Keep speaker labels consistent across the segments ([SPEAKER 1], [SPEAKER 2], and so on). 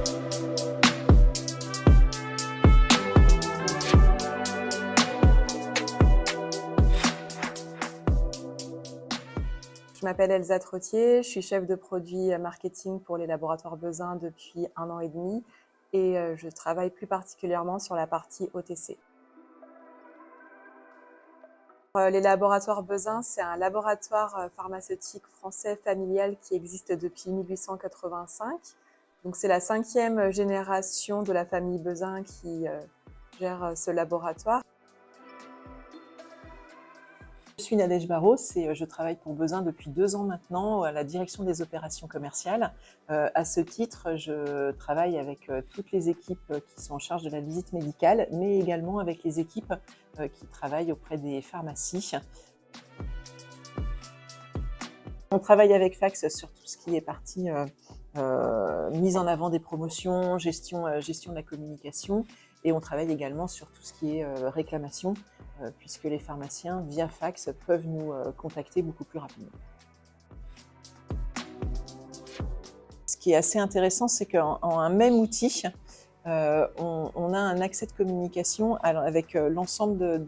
[SPEAKER 1] Je m'appelle Elsa Trottier, je suis chef de produit marketing pour les laboratoires Bezin depuis 1 an et demi et je travaille plus particulièrement sur la partie OTC. Les laboratoires Bezin, c'est un laboratoire pharmaceutique français familial qui existe depuis 1885. Donc c'est la 5e génération de la famille Bezin qui gère ce laboratoire.
[SPEAKER 2] Je suis Nadège Barros et je travaille pour Bezin depuis 2 ans maintenant à la direction des opérations commerciales. À ce titre, je travaille avec toutes les équipes qui sont en charge de la visite médicale, mais également avec les équipes qui travaillent auprès des pharmacies. On travaille avec Fax sur tout ce qui est partie mise en avant des promotions, gestion de la communication, et on travaille également sur tout ce qui est réclamation, puisque les pharmaciens, via fax, peuvent nous contacter beaucoup plus rapidement. Ce qui est assez intéressant, c'est qu'en un même outil, on a un accès de communication avec l'ensemble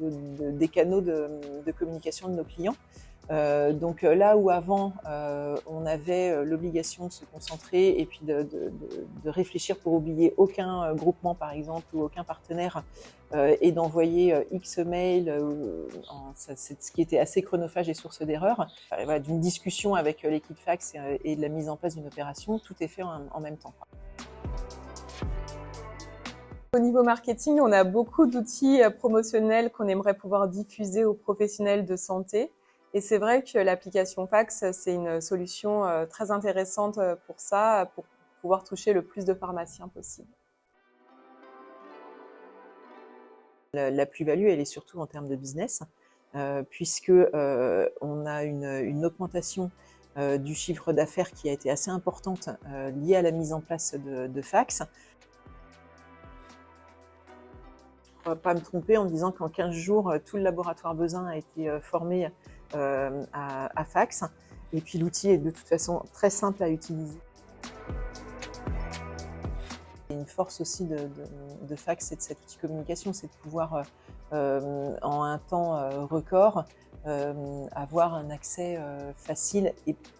[SPEAKER 2] des canaux de communication de nos clients. Donc là où avant on avait l'obligation de se concentrer et puis de réfléchir pour oublier aucun groupement par exemple ou aucun partenaire et d'envoyer X mails, c'est ce qui était assez chronophage et source d'erreur. Voilà, d'une discussion avec l'équipe fax et de la mise en place d'une opération, tout est fait en même temps.
[SPEAKER 1] Au niveau marketing, on a beaucoup d'outils promotionnels qu'on aimerait pouvoir diffuser aux professionnels de santé. Et c'est vrai que l'application Fax, c'est une solution très intéressante pour ça, pour pouvoir toucher le plus de pharmaciens possible.
[SPEAKER 2] La plus-value, elle est surtout en termes de business, puisque on a une augmentation du chiffre d'affaires qui a été assez importante liée à la mise en place de Fax. Je ne vais pas me tromper en disant qu'en 15 jours, tout le laboratoire Bezin a été formé à Fax. Et puis l'outil est de toute façon très simple à utiliser. Une force aussi de Fax et de cet outil de communication, c'est de pouvoir, en un temps record, avoir un accès facile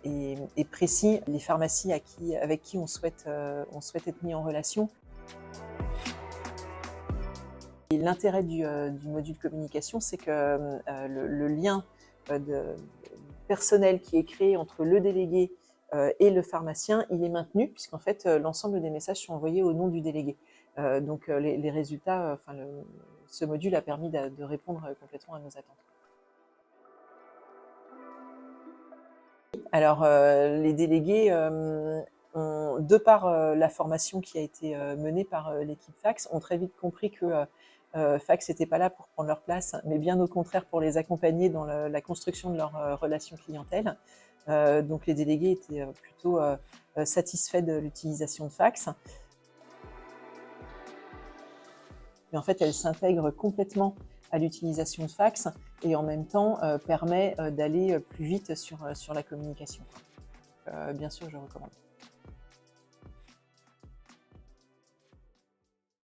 [SPEAKER 2] et précis. Les pharmacies avec qui on souhaite être mis en relation. L'intérêt du module communication, c'est que le lien personnel qui est créé entre le délégué et le pharmacien, il est maintenu, puisqu'en fait, l'ensemble des messages sont envoyés au nom du délégué. Donc les résultats, ce module a permis de répondre complètement à nos attentes. Alors, les délégués, de par la formation qui a été menée par l'équipe Fax, ont très vite compris que Fax n'était pas là pour prendre leur place, mais bien au contraire pour les accompagner dans la construction de leur relation clientèle. Donc les délégués étaient plutôt satisfaits de l'utilisation de Fax. Mais en fait, elle s'intègre complètement à l'utilisation de Fax et en même temps permet d'aller plus vite sur la communication. Bien sûr, je recommande.